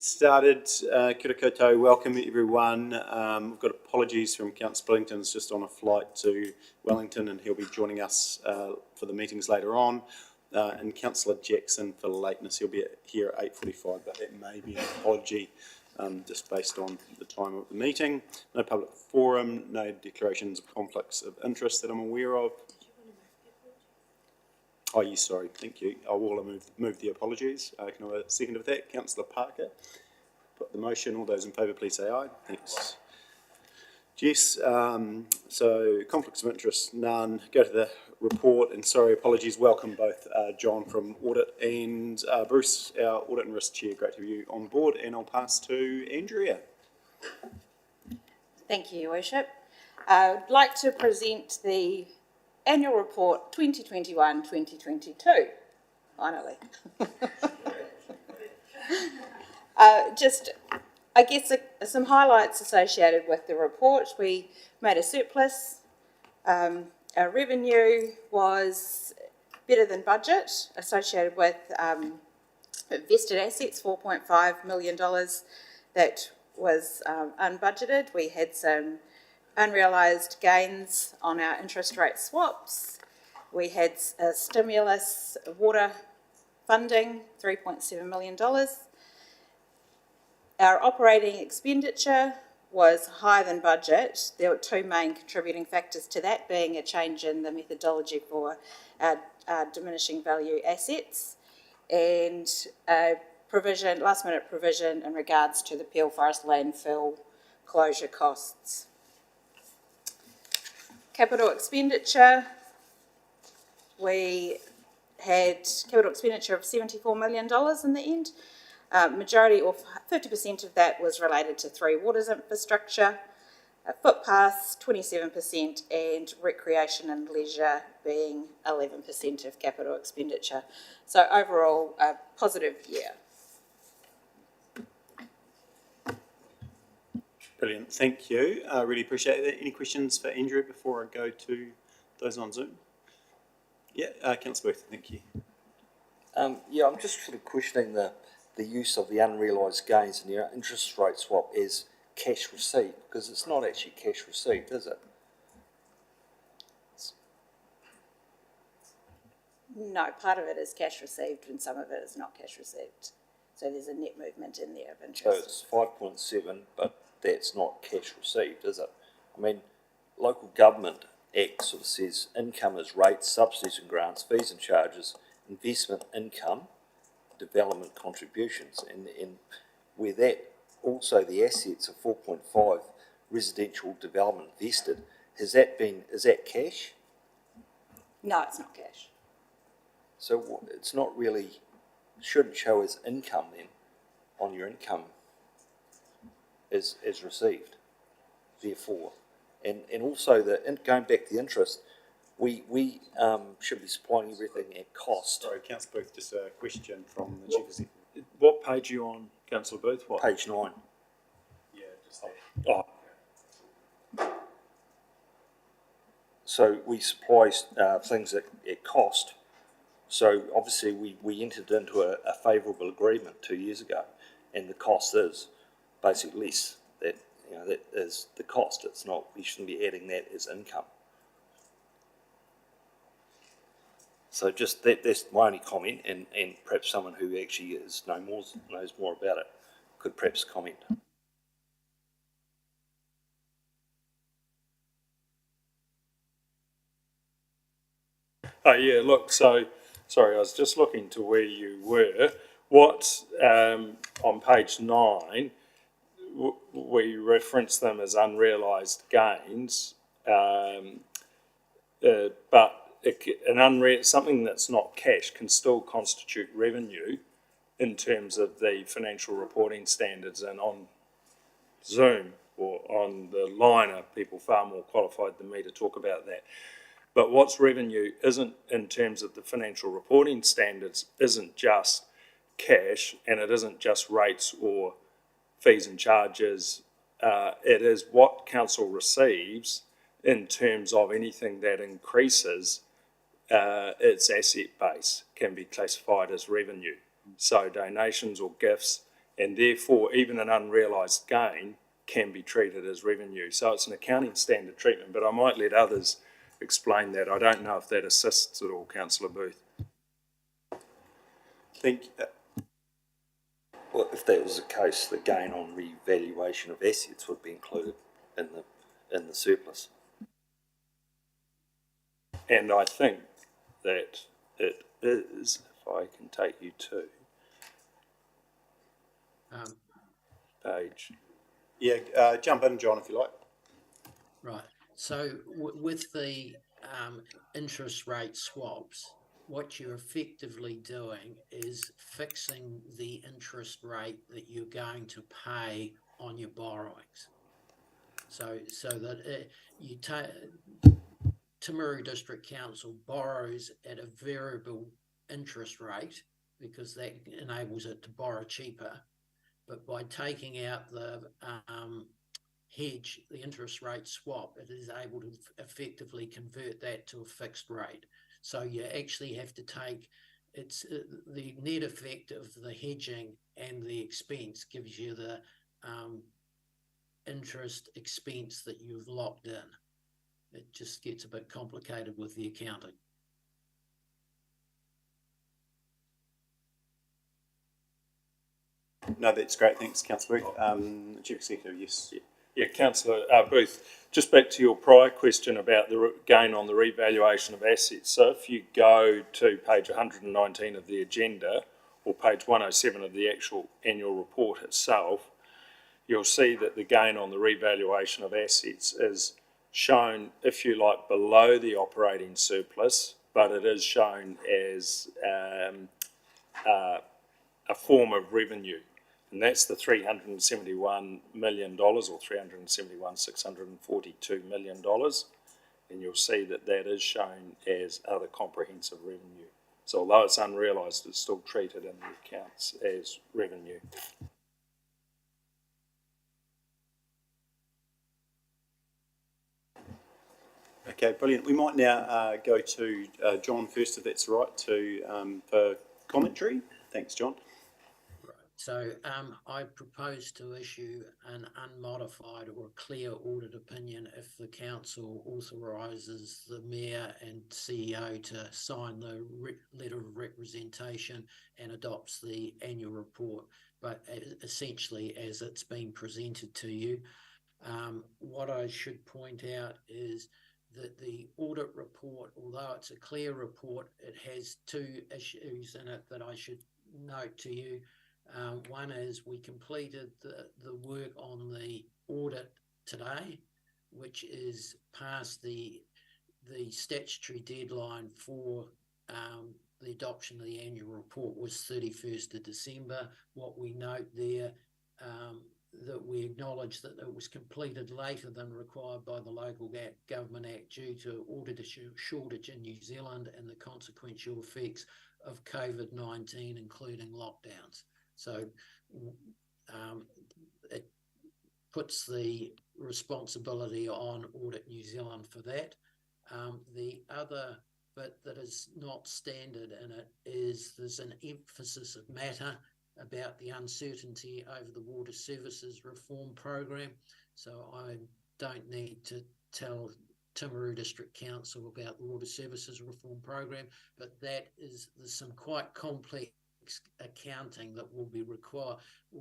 Started. Kia ora koutou, welcome everyone. We've got apologies from Councillor Billington's just on a flight to Wellington and he'll be joining us for the meetings later on. And Councillor Jackson for lateness, he'll be here at 8:45, but that may be an apology just based on the time of the meeting. No public forum, no declarations of conflicts of interest that I'm aware of. Oh, yes, sorry, thank you. I will move the apologies. Can I have a second of that? Councillor Parker, put the motion. All those in favour, please say aye. Thanks. Jess, so conflicts of interest, none. Go to the report, and sorry, apologies. Welcome both John from Audit and Bruce, our Audit and Risk Chair. Great to have you on board, and I'll pass to Andrea. Thank you, Your Worship. I'd like to present the Annual Report 2021-2022, finally. I guess some highlights associated with the report. We made a surplus. Our revenue was better than budget, associated with invested assets, $4.5 million that was unbudgeted. We had some unrealised gains on our interest rate swaps. We had a stimulus water funding, $3.7 million. Our operating expenditure was higher than budget. There were two main contributing factors to that, being a change in the methodology for our diminishing value assets and a provision, last minute provision in regards to the Peel Forest landfill closure costs. Capital expenditure, we had capital expenditure of $74 million in the end. Majority, or 50% of that, was related to Three Waters infrastructure, footpaths 27%, and recreation and leisure being 11% of capital expenditure. So overall, a positive year. Brilliant, thank you. I really appreciate that. Any questions for Andrew before I go to those on Zoom? Yeah, Councillor Booth, thank you. Yeah, I'm just sort of questioning the use of the unrealised gains in the interest rate swap as cash received, because it's not actually cash received, is it? No, part of it is cash received and some of it is not cash received. So there's a net movement in there of interest. So it's 5.7, but that's not cash received, is it? I mean, Local Government Act sort of says income is rates, subsidies and grants, fees and charges, investment income, development contributions, and where that also the assets of 4.5 residential development vested, is that cash? No, it's not cash. So it's not really, shouldn't show as income then on your income as received, therefore. And also going back to the interest, we should be supplying everything at cost. Sorry, Councillor Booth, just a question from the Chief Executive. What page are you on, Councillor Booth? What? Page 9. Yeah, just that. Oh. So we supply things at cost. So obviously we entered into a favourable agreement 2 years ago, and the cost is basically less. That is the cost. It's not. We shouldn't be adding that as income. So just that's my only comment, and perhaps someone who actually knows more about it could perhaps comment. Oh yeah. Look. So sorry, I was just looking to where you were. What on page 9? We reference them as unrealised gains, but something that's not cash can still constitute revenue in terms of the financial reporting standards. And on Zoom or on the line are people far more qualified than me to talk about that. But what's revenue isn't, in terms of the financial reporting standards, isn't just cash, and it isn't just rates or fees and charges. It is what council receives in terms of anything that increases its asset base can be classified as revenue. So donations or gifts and therefore even an unrealised gain can be treated as revenue. So it's an accounting standard treatment, but I might let others explain that. I don't know if that assists at all, Councillor Booth. Well, if that was the case, the gain on revaluation of assets would be included in the surplus. And I think that it is, if I can take you to page. Yeah, jump in, John, if you like. Right. So with the interest rate swaps, what you're effectively doing is fixing the interest rate that you're going to pay on your borrowings. So that you take Timaru District Council borrows at a variable interest rate because that enables it to borrow cheaper. But by taking out the hedge, the interest rate swap, it is able to effectively convert that to a fixed rate. So you actually have to take the net effect of the hedging and the expense gives you the interest expense that you've locked in. It just gets a bit complicated with the accounting. No, that's great. Thanks, Councillor Booth. Chief Executive, yes. Yeah, Councillor Booth, just back to your prior question about the gain on the revaluation of assets. So if you go to page 119 of the agenda or page 107 of the actual annual report itself, you'll see that the gain on the revaluation of assets is shown, if you like, below the operating surplus, but it is shown as a form of revenue. And that's the $371 million or $642 million. And you'll see that that is shown as other comprehensive revenue. So although it's unrealised, it's still treated in the accounts as revenue. Okay, brilliant. We might now go to John first, if that's right, for commentary. Thanks, John. So I propose to issue an unmodified or clear audit opinion if the council authorises the mayor and CEO to sign the letter of representation and adopts the annual report, but essentially as it's been presented to you. What I should point out is that the audit report, although it's a clear report, it has two issues in it that I should note to you. One is we completed the work on the audit today, which is past the statutory deadline for the adoption of the annual report was 31st of December. What we note there, that we acknowledge that it was completed later than required by the Local Government Act due to auditor shortage in New Zealand and the consequential effects of COVID-19, including lockdowns. So it puts the responsibility on Audit New Zealand for that. The other bit that is not standard in it is there's an emphasis of matter about the uncertainty over the water services reform program. So I don't need to tell Timaru District Council about the water services reform program, but there's some quite complex accounting that will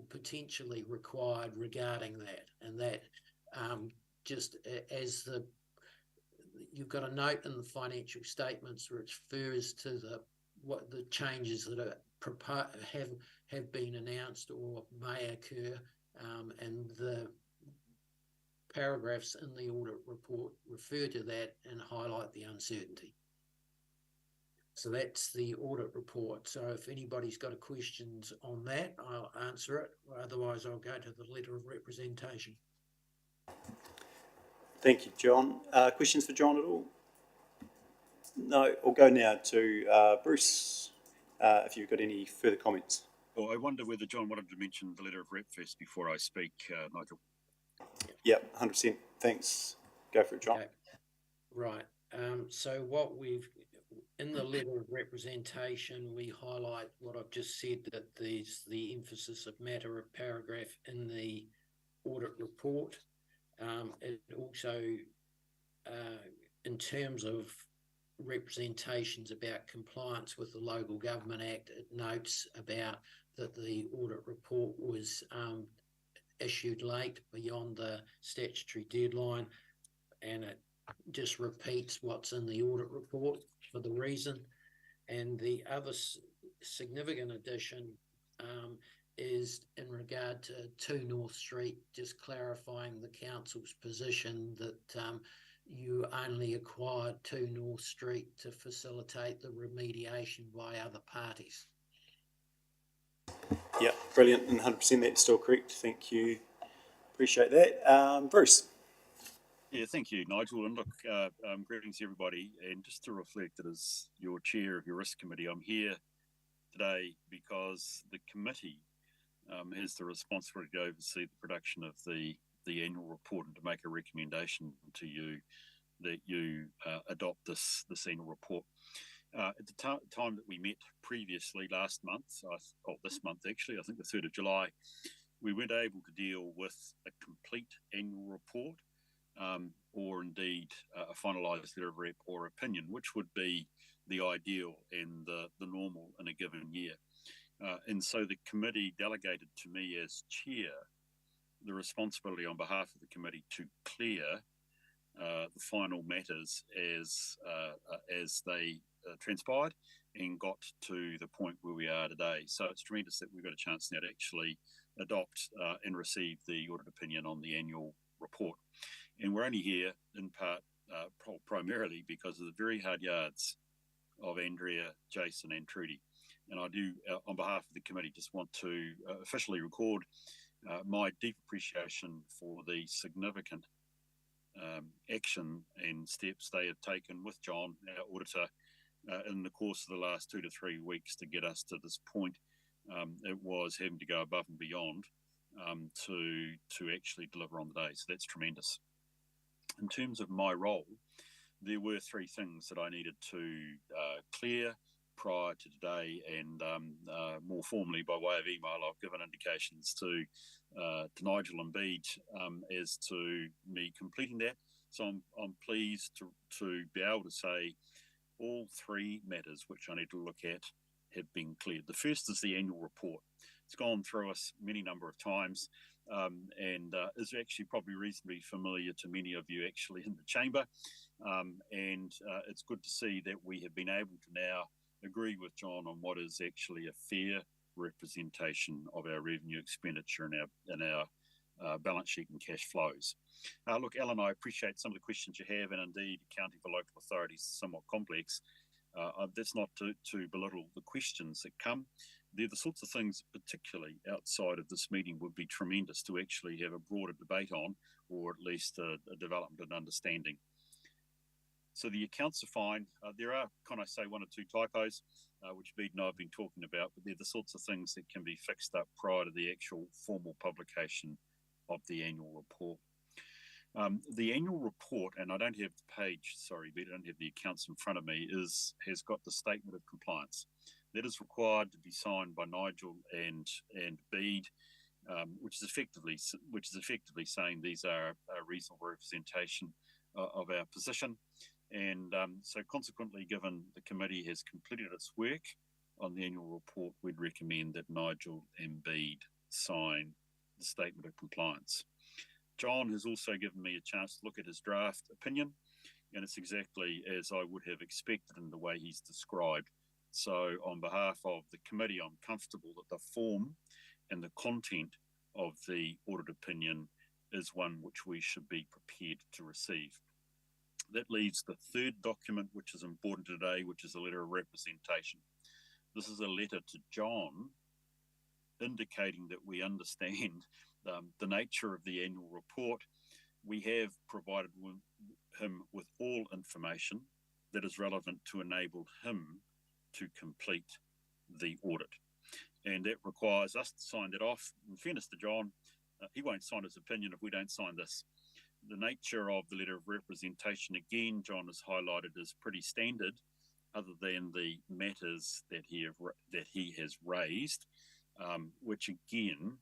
potentially required regarding that, and that just as you've got a note in the financial statements which refers to what the changes that are have been announced or may occur, and the paragraphs in the audit report refer to that and highlight the uncertainty. So that's the audit report. So if anybody's got questions on that, I'll answer it. Otherwise, I'll go to the letter of representation. Thank you, John. Questions for John at all? No, I'll go now to Bruce, if you've got any further comments. Well, I wonder whether John wanted to mention the letter of rep first before I speak, Nigel. Yep, 100%. Thanks. Go for it, John. Okay. Right. So what we've in the letter of representation, we highlight what I've just said, that there's the emphasis of matter of paragraph in the audit report. It also, in terms of representations about compliance with the Local Government Act, it notes about that the audit report was issued late beyond the statutory deadline, and it just repeats what's in the audit report for the reason. And the other significant addition is in regard to 2 North Street, just clarifying the council's position that you only acquired 2 North Street to facilitate the remediation by other parties. Yeah, brilliant, and 100% that's still correct. Thank you. Appreciate that. Bruce. Yeah, thank you, Nigel. And look, greetings everybody. And just to reflect that as your chair of your risk committee, I'm here today because the committee has the responsibility to oversee the production of the annual report and to make a recommendation to you that you adopt this annual report. At the time that we met previously last month, this month actually, I think the 3rd of July, we weren't able to deal with a complete annual report or indeed a finalised letter of rep or opinion, which would be the ideal and the normal in a given year. And so the committee delegated to me as chair the responsibility on behalf of the committee to clear the final matters as they transpired and got to the point where we are today. So it's tremendous that we've got a chance now to actually adopt and receive the audit opinion on the annual report. And we're only here in part primarily because of the very hard yards of Andrea, Jason and Trudy. And I do, on behalf of the committee, just want to officially record my deep appreciation for the significant action and steps they have taken with John, our auditor, in the course of the last 2 to 3 weeks to get us to this point. It was having to go above and beyond to actually deliver on the day. So that's tremendous. In terms of my role, there were 3 things that I needed to clear prior to today, and more formally by way of email, I've given indications to Nigel and Bede as to me completing that. So I'm pleased to be able to say all 3 matters which I need to look at have been cleared. The first is the annual report. It's gone through us many number of times and is actually probably reasonably familiar to many of you actually in the chamber. And it's good to see that we have been able to now agree with John on what is actually a fair representation of our revenue expenditure and our balance sheet and cash flows. Look, Alan, I appreciate some of the questions you have, and indeed accounting for local authorities is somewhat complex. That's not to belittle the questions that come. They're the sorts of things, particularly outside of this meeting, would be tremendous to actually have a broader debate on, or at least a development and understanding. So the accounts are fine. There are, can I say, 1 or 2 typos, which Bede and I have been talking about, but they're the sorts of things that can be fixed up prior to the actual formal publication of the annual report. The annual report, and I don't have the page, sorry, Bede, I don't have the accounts in front of me, has got the statement of compliance. That is required to be signed by Nigel and Bede, which is effectively saying these are a reasonable representation of our position. And so consequently, given the committee has completed its work on the annual report, we'd recommend that Nigel and Bede sign the statement of compliance. John has also given me a chance to look at his draft opinion, and it's exactly as I would have expected in the way he's described. So on behalf of the committee, I'm comfortable that the form and the content of the audit opinion is one which we should be prepared to receive. That leaves the 3rd document, which is important today, which is a letter of representation. This is a letter to John indicating that we understand the nature of the annual report. We have provided him with all information that is relevant to enable him to complete the audit. And that requires us to sign that off. In fairness to John, he won't sign his opinion if we don't sign this. The nature of the letter of representation, again, John has highlighted, is pretty standard other than the matters that he has raised, which again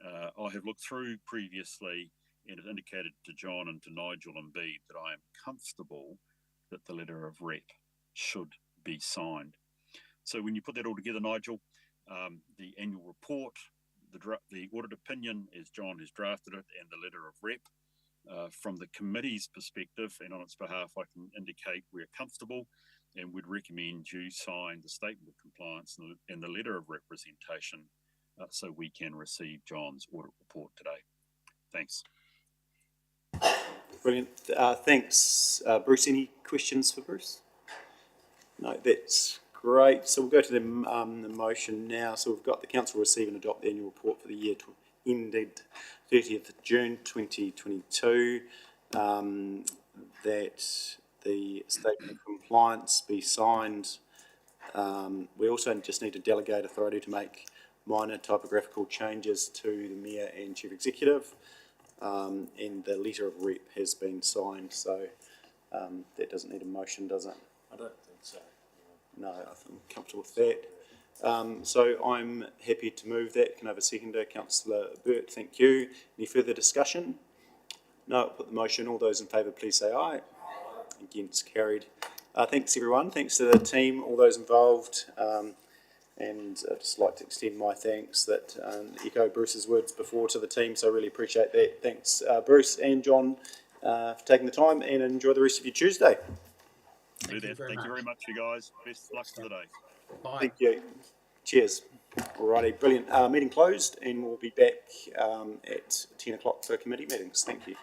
I have looked through previously and have indicated to John and to Nigel and Bede that I am comfortable that the letter of rep should be signed. So when you put that all together, Nigel, the annual report, the audit opinion as John has drafted it, and the letter of rep, from the committee's perspective and on its behalf, I can indicate we're comfortable and would recommend you sign the statement of compliance and the letter of representation so we can receive John's audit report today. Thanks. Brilliant. Thanks. Bruce, any questions for Bruce? No, that's great. So we'll go to the motion now. So we've got the council receive and adopt the annual report for the year ended 30th of June 2022. That the statement of compliance be signed. We also just need to delegate authority to make minor typographical changes to the Mayor and Chief Executive. And the letter of rep has been signed, so that doesn't need a motion, does it? I don't think so. No, I'm comfortable with that. So I'm happy to move that. Can I have a seconder? Councillor Burt, thank you. Any further discussion? No, I'll put the motion. All those in favour, please say aye. Against, carried. Thanks everyone. Thanks to the team, all those involved. And I'd just like to extend my thanks that echo Bruce's words before to the team, so I really appreciate that. Thanks Bruce and John for taking the time, and enjoy the rest of your Tuesday. Thank you very much, you guys. Best of luck for the day. Bye. Thank you. Cheers. Alrighty, brilliant. Meeting closed, and we'll be back at 10 o'clock for committee meetings. Thank you.